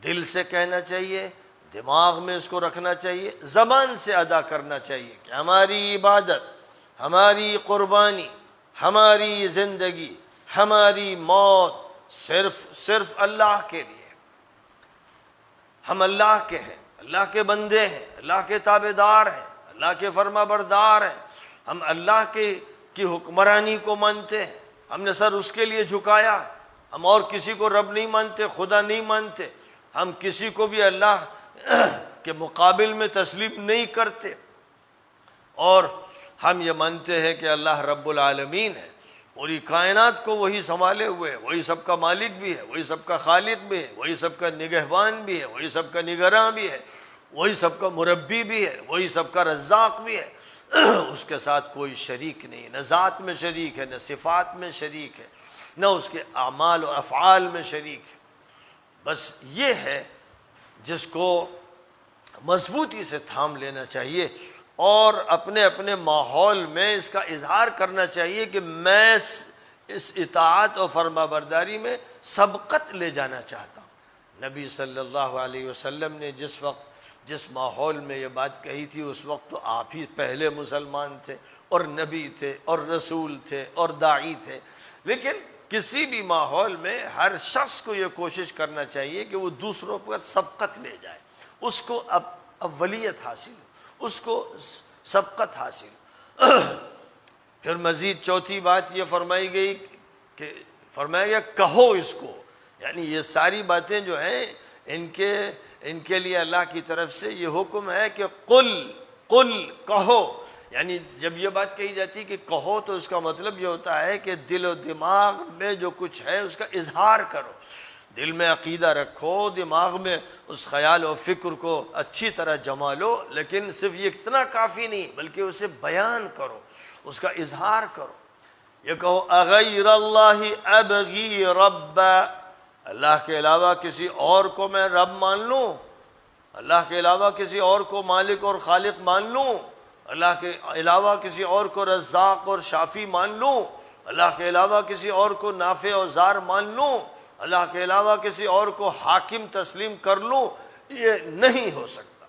دل سے کہنا چاہیے، دماغ میں اس کو رکھنا چاہیے، زبان سے ادا کرنا چاہیے کہ ہماری عبادت، ہماری قربانی، ہماری زندگی، ہماری موت صرف اللہ کے لیے، ہم اللہ کے ہیں، اللہ کے بندے ہیں، اللہ کے تابعدار ہیں، اللہ کے فرما بردار ہیں، ہم اللہ کی حکمرانی کو مانتے ہیں، ہم نے سر اس کے لیے جھکایا، ہم اور کسی کو رب نہیں مانتے، خدا نہیں مانتے، ہم کسی کو بھی اللہ کے مقابل میں تسلیم نہیں کرتے، اور ہم یہ مانتے ہیں کہ اللہ رب العالمین ہے، پوری کائنات کو وہی سنبھالے ہوئے، وہی سب کا مالک بھی ہے، وہی سب کا خالق بھی ہے، وہی سب کا نگہبان بھی ہے، وہی سب کا نگراں بھی ہے، وہی سب کا مربی بھی ہے، وہی سب کا رزاق بھی ہے، اس کے ساتھ کوئی شریک نہیں، نہ ذات میں شریک ہے، نہ صفات میں شریک ہے، نہ اس کے اعمال و افعال میں شریک ہے۔ بس یہ ہے جس کو مضبوطی سے تھام لینا چاہیے اور اپنے اپنے ماحول میں اس کا اظہار کرنا چاہیے کہ میں اس اطاعت اور فرما برداری میں سبقت لے جانا چاہتا ہوں۔ نبی صلی اللہ علیہ وسلم نے جس ماحول میں یہ بات کہی تھی اس وقت تو آپ ہی پہلے مسلمان تھے اور نبی تھے اور رسول تھے اور داعی تھے، لیکن کسی بھی ماحول میں ہر شخص کو یہ کوشش کرنا چاہیے کہ وہ دوسروں پر سبقت لے جائے، اس کو اولیت حاصل ہو، اس کو سبقت حاصل ہو۔ پھر مزید چوتھی بات یہ فرمائی گئی کہ فرمایا گیا کہو اس کو، یعنی یہ ساری باتیں جو ہیں ان کے لیے اللہ کی طرف سے یہ حکم ہے کہ قل کہو، یعنی جب یہ بات کہی جاتی ہے کہ کہو تو اس کا مطلب یہ ہوتا ہے کہ دل و دماغ میں جو کچھ ہے اس کا اظہار کرو، دل میں عقیدہ رکھو، دماغ میں اس خیال و فکر کو اچھی طرح جما لو، لیکن صرف یہ اتنا کافی نہیں بلکہ اسے بیان کرو، اس کا اظہار کرو۔ یہ کہو اغیر اللہ ابغی ربا، اللہ کے علاوہ کسی اور کو میں رب مان لوں، اللہ کے علاوہ کسی اور کو مالک اور خالق مان لوں، اللہ کے علاوہ کسی اور کو رزاق اور شافی مان لوں، اللہ کے علاوہ کسی اور کو نافع اور ضار مان لوں، اللہ کے علاوہ کسی اور کو حاکم تسلیم کر لوں، یہ نہیں ہو سکتا۔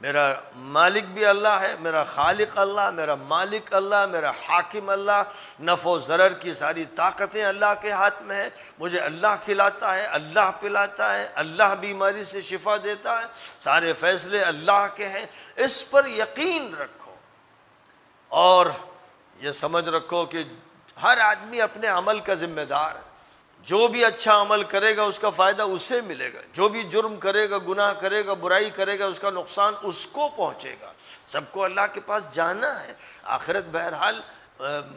میرا مالک بھی اللہ ہے، میرا خالق اللہ، میرا مالک اللہ، میرا حاکم اللہ، نفع و ضرر کی ساری طاقتیں اللہ کے ہاتھ میں ہیں، مجھے اللہ کھلاتا ہے، اللہ پلاتا ہے، اللہ بیماری سے شفا دیتا ہے، سارے فیصلے اللہ کے ہیں، اس پر یقین رکھو اور یہ سمجھ رکھو کہ ہر آدمی اپنے عمل کا ذمہ دار ہے، جو بھی اچھا عمل کرے گا اس کا فائدہ اسے ملے گا، جو بھی جرم کرے گا، گناہ کرے گا، برائی کرے گا، اس کا نقصان اس کو پہنچے گا، سب کو اللہ کے پاس جانا ہے، آخرت بہرحال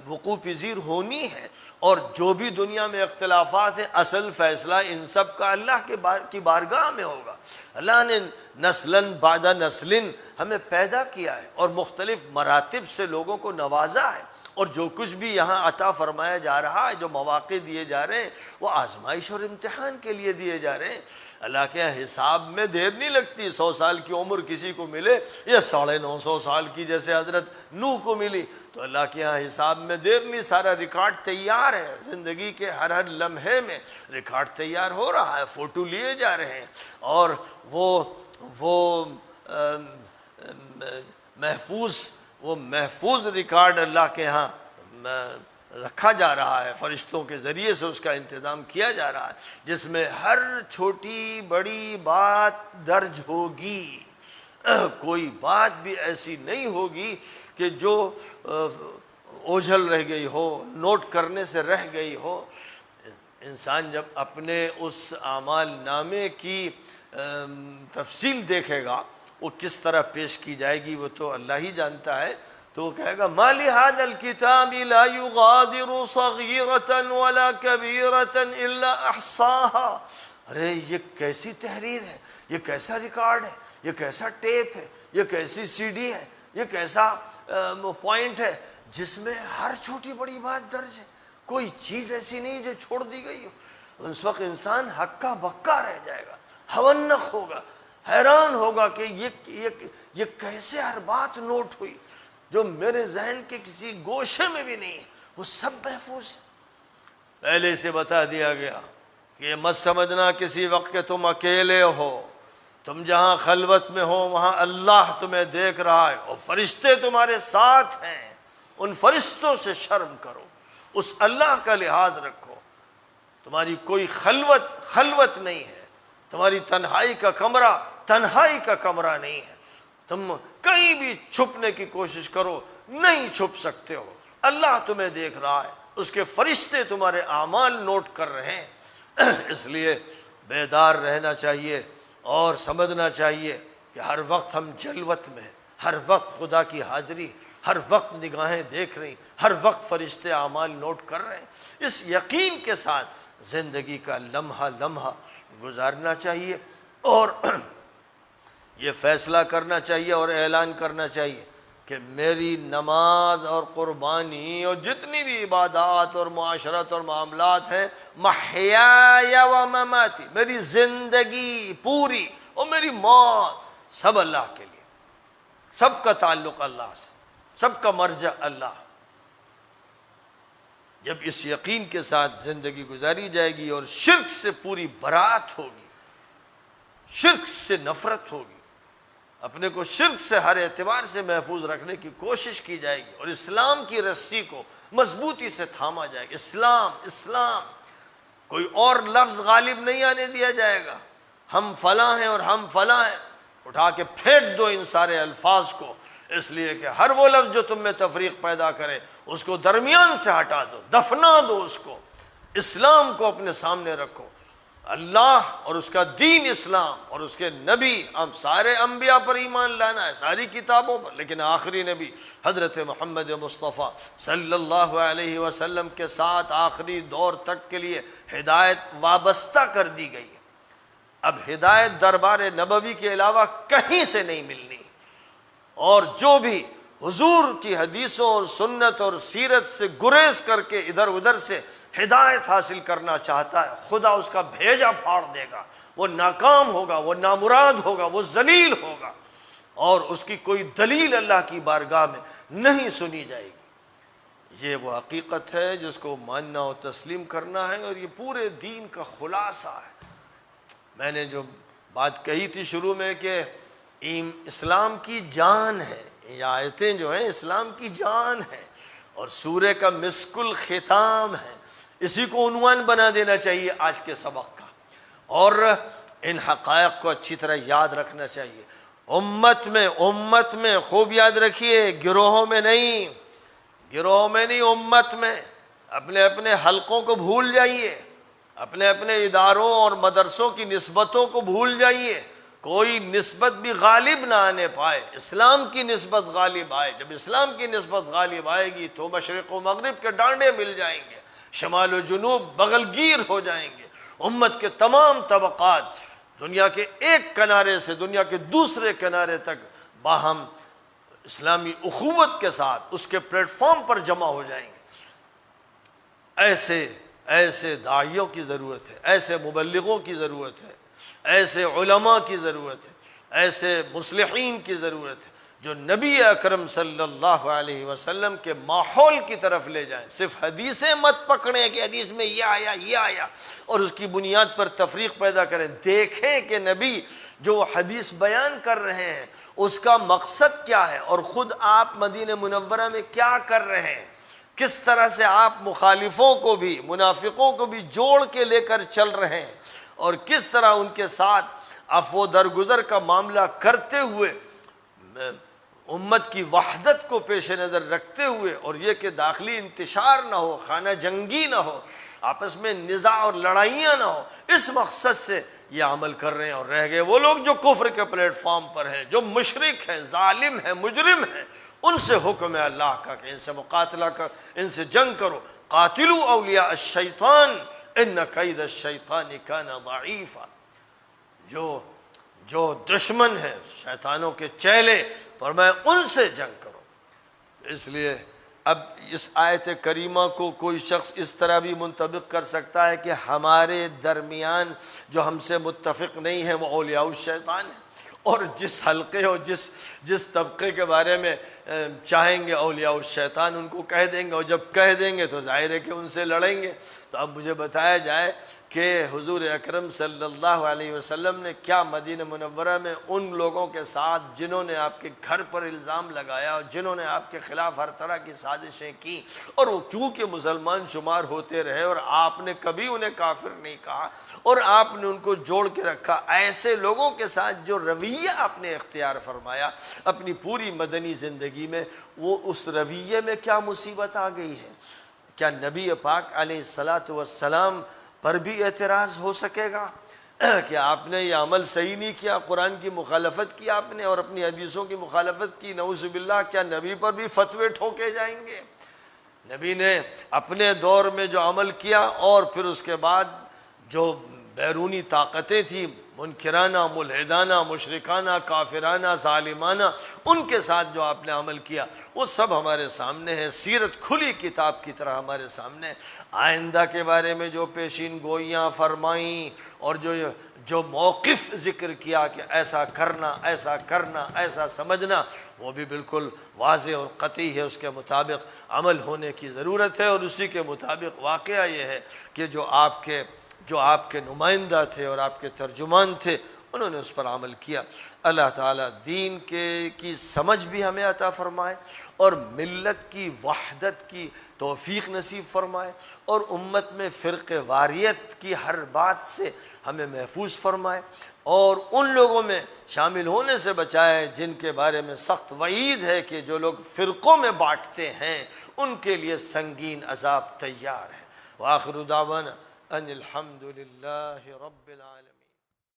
وقوع پذیر ہونی ہے، اور جو بھی دنیا میں اختلافات ہیں اصل فیصلہ ان سب کا اللہ کی بارگاہ میں ہوگا۔ اللہ نے نسلاً بعد نسلن ہمیں پیدا کیا ہے اور مختلف مراتب سے لوگوں کو نوازا ہے، اور جو کچھ بھی یہاں عطا فرمایا جا رہا ہے، جو مواقع دیے جا رہے ہیں، وہ آزمائش اور امتحان کے لیے دیے جا رہے ہیں۔ اللہ کے حساب میں دیر نہیں لگتی، 100 سال کی عمر کسی کو ملے یا 950 سال کی جیسے حضرت نوح کو ملی، تو اللہ کے یہاں حساب میں دیر نہیں، سارا ریکارڈ تیار ہے، زندگی کے ہر ہر لمحے میں ریکارڈ تیار ہو رہا ہے، فوٹو لیے جا رہے ہیں، اور وہ محفوظ ریکارڈ اللہ کے ہاں رکھا جا رہا ہے، فرشتوں کے ذریعے سے اس کا انتظام کیا جا رہا ہے، جس میں ہر چھوٹی بڑی بات درج ہوگی، کوئی بات بھی ایسی نہیں ہوگی کہ جو اوجھل رہ گئی ہو، نوٹ کرنے سے رہ گئی ہو۔ انسان جب اپنے اس اعمال نامے کی تفصیل دیکھے گا، وہ کس طرح پیش کی جائے گی وہ تو اللہ ہی جانتا ہے، تو وہ کہے گا ما لهذا الكتاب لا يغادر صغيرة ولا كبيرة الا احصاها، ارے یہ کیسی تحریر ہے، یہ کیسا ریکارڈ ہے، یہ کیسا ٹیپ ہے، یہ کیسی سی ڈی ہے، یہ کیسا پوائنٹ ہے جس میں ہر چھوٹی بڑی بات درج ہے، کوئی چیز ایسی نہیں جو چھوڑ دی گئی ہو۔ اس وقت انسان ہکا بکا رہ جائے گا، ہونق ہوگا، حیران ہوگا کہ یہ کیسے ہر بات نوٹ ہوئی، جو میرے ذہن کے کسی گوشے میں بھی نہیں ہے، وہ سب محفوظ ہے۔ پہلے سے بتا دیا گیا کہ یہ مت سمجھنا کسی وقت کہ تم اکیلے ہو، تم جہاں خلوت میں ہو وہاں اللہ تمہیں دیکھ رہا ہے اور فرشتے تمہارے ساتھ ہیں، ان فرشتوں سے شرم کرو، اس اللہ کا لحاظ رکھو، تمہاری کوئی خلوت نہیں ہے، تمہاری تنہائی کا کمرہ نہیں ہے، تم کہیں بھی چھپنے کی کوشش کرو نہیں چھپ سکتے ہو، اللہ تمہیں دیکھ رہا ہے، اس کے فرشتے تمہارے اعمال نوٹ کر رہے ہیں۔ اس لیے بیدار رہنا چاہیے اور سمجھنا چاہیے کہ ہر وقت ہم جلوت میں ہیں، ہر وقت خدا کی حاضری، ہر وقت نگاہیں دیکھ رہی، ہر وقت فرشتے اعمال نوٹ کر رہے ہیں۔ اس یقین کے ساتھ زندگی کا لمحہ لمحہ گزارنا چاہیے اور یہ فیصلہ کرنا چاہیے اور اعلان کرنا چاہیے کہ میری نماز اور قربانی اور جتنی بھی عبادات اور معاشرت اور معاملات ہیں، محیای و مماتی، میری زندگی پوری اور میری موت سب اللہ کے لیے، سب کا تعلق اللہ سے، سب کا مرجع اللہ۔ جب اس یقین کے ساتھ زندگی گزاری جائے گی اور شرک سے پوری برات ہوگی، شرک سے نفرت ہوگی، اپنے کو شرک سے ہر اعتبار سے محفوظ رکھنے کی کوشش کی جائے گی اور اسلام کی رسی کو مضبوطی سے تھاما جائے گا، اسلام، کوئی اور لفظ غالب نہیں آنے دیا جائے گا، ہم فلاں ہیں اور ہم فلاں ہیں، اٹھا کے پھینک دو ان سارے الفاظ کو، اس لیے کہ ہر وہ لفظ جو تم میں تفریق پیدا کرے اس کو درمیان سے ہٹا دو، دفنا دو اس کو، اسلام کو اپنے سامنے رکھو، اللہ اور اس کا دین اسلام اور اس کے نبی، ہم سارے انبیاء پر ایمان لانا ہے، ساری کتابوں پر، لیکن آخری نبی حضرت محمد مصطفیٰ صلی اللہ علیہ وسلم کے ساتھ آخری دور تک کے لیے ہدایت وابستہ کر دی گئی ہے۔ اب ہدایت دربار نبوی کے علاوہ کہیں سے نہیں ملنی، اور جو بھی حضور کی حدیثوں اور سنت اور سیرت سے گریز کر کے ادھر ادھر سے ہدایت حاصل کرنا چاہتا ہے، خدا اس کا بھیجا پھاڑ دے گا، وہ ناکام ہوگا، وہ نامراد ہوگا، وہ ذلیل ہوگا، اور اس کی کوئی دلیل اللہ کی بارگاہ میں نہیں سنی جائے گی۔ یہ وہ حقیقت ہے جس کو ماننا اور تسلیم کرنا ہے، اور یہ پورے دین کا خلاصہ ہے۔ میں نے جو بات کہی تھی شروع میں کہ اسلام کی جان ہے، یہ آیتیں جو ہیں اسلام کی جان ہے اور سورہ کا مسک الختام ہے۔ اسی کو عنوان بنا دینا چاہیے آج کے سبق کا، اور ان حقائق کو اچھی طرح یاد رکھنا چاہیے۔ امت میں خوب یاد رکھیے، گروہوں میں نہیں، امت میں اپنے اپنے حلقوں کو بھول جائیے، اپنے اپنے اداروں اور مدرسوں کی نسبتوں کو بھول جائیے، کوئی نسبت بھی غالب نہ آنے پائے، اسلام کی نسبت غالب آئے۔ جب اسلام کی نسبت غالب آئے گی تو مشرق و مغرب کے ڈانڈے مل جائیں گے، شمال و جنوب بغل گیر ہو جائیں گے، امت کے تمام طبقات دنیا کے ایک کنارے سے دنیا کے دوسرے کنارے تک باہم اسلامی اخوت کے ساتھ اس کے پلیٹ فارم پر جمع ہو جائیں گے۔ ایسے داعیوں کی ضرورت ہے، ایسے مبلغوں کی ضرورت ہے، ایسے علماء کی ضرورت ہے، ایسے مصلحین کی ضرورت ہے جو نبی اکرم صلی اللہ علیہ وسلم کے ماحول کی طرف لے جائیں۔ صرف حدیثیں مت پکڑیں کہ حدیث میں یہ آیا اور اس کی بنیاد پر تفریق پیدا کریں۔ دیکھیں کہ نبی جو حدیث بیان کر رہے ہیں اس کا مقصد کیا ہے، اور خود آپ مدینہ منورہ میں کیا کر رہے ہیں، کس طرح سے آپ مخالفوں کو بھی منافقوں کو بھی جوڑ کے لے کر چل رہے ہیں، اور کس طرح ان کے ساتھ عفو درگزر کا معاملہ کرتے ہوئے امت کی وحدت کو پیش نظر رکھتے ہوئے، اور یہ کہ داخلی انتشار نہ ہو، خانہ جنگی نہ ہو، آپس میں نزاع اور لڑائیاں نہ ہو، اس مقصد سے یہ عمل کر رہے ہیں۔ اور رہ گئے وہ لوگ جو کفر کے پلیٹ فارم پر ہیں، جو مشرک ہیں، ظالم ہیں، مجرم ہیں، ان سے حکم ہے اللہ کا کہ ان سے مقاتلہ کر، ان سے جنگ کرو۔ قاتلوا اولیاء الشیطان ان کید الشیطان کان ضعیفا، جو دشمن ہیں شیطانوں کے چیلے، فرمایا ان سے جنگ کرو۔ اس لیے اب اس آیت کریمہ کو کوئی شخص اس طرح بھی منطبق کر سکتا ہے کہ ہمارے درمیان جو ہم سے متفق نہیں ہیں وہ اولیاء الشیطان ہیں، اور جس حلقے اور جس طبقے کے بارے میں چاہیں گے اولیاء الشیطان ان کو کہہ دیں گے، اور جب کہہ دیں گے تو ظاہر ہے کہ ان سے لڑیں گے۔ تو اب مجھے بتایا جائے کہ حضور اکرم صلی اللہ علیہ وسلم نے کیا مدینہ منورہ میں ان لوگوں کے ساتھ جنہوں نے آپ کے گھر پر الزام لگایا اور جنہوں نے آپ کے خلاف ہر طرح کی سازشیں کی، اور وہ چونکہ مسلمان شمار ہوتے رہے اور آپ نے کبھی انہیں کافر نہیں کہا اور آپ نے ان کو جوڑ کے رکھا، ایسے لوگوں کے ساتھ جو رویہ آپ نے اختیار فرمایا اپنی پوری مدنی زندگی میں، وہ اس رویے میں کیا مصیبت آ گئی ہے؟ کیا نبی پاک علیہ السلام پر بھی اعتراض ہو سکے گا کہ آپ نے یہ عمل صحیح نہیں کیا، قرآن کی مخالفت کی آپ نے اور اپنی حدیثوں کی مخالفت کی، نعوذ باللہ؟ کیا نبی پر بھی فتوے ٹھوکے جائیں گے؟ نبی نے اپنے دور میں جو عمل کیا اور پھر اس کے بعد جو بیرونی طاقتیں تھیں منکرانہ، ملحدانہ، مشرکانہ، کافرانہ، ظالمانہ، ان کے ساتھ جو آپ نے عمل کیا وہ سب ہمارے سامنے ہے، سیرت کھلی کتاب کی طرح ہمارے سامنے۔ آئندہ کے بارے میں جو پیشین گوئیاں فرمائیں اور جو موقف ذکر کیا کہ ایسا کرنا، ایسا کرنا، ایسا سمجھنا، وہ بھی بالکل واضح اور قطعی ہے، اس کے مطابق عمل ہونے کی ضرورت ہے۔ اور اسی کے مطابق واقعہ یہ ہے کہ جو آپ کے نمائندہ تھے اور آپ کے ترجمان تھے انہوں نے اس پر عمل کیا۔ اللہ تعالیٰ دین کی سمجھ بھی ہمیں عطا فرمائے اور ملت کی وحدت کی توفیق نصیب فرمائے، اور امت میں فرقہ واریت کی ہر بات سے ہمیں محفوظ فرمائے، اور ان لوگوں میں شامل ہونے سے بچائے جن کے بارے میں سخت وعید ہے کہ جو لوگ فرقوں میں بانٹتے ہیں ان کے لیے سنگین عذاب تیار ہے۔ وآخر دعوانا ان الحمد للہ رب العالمین۔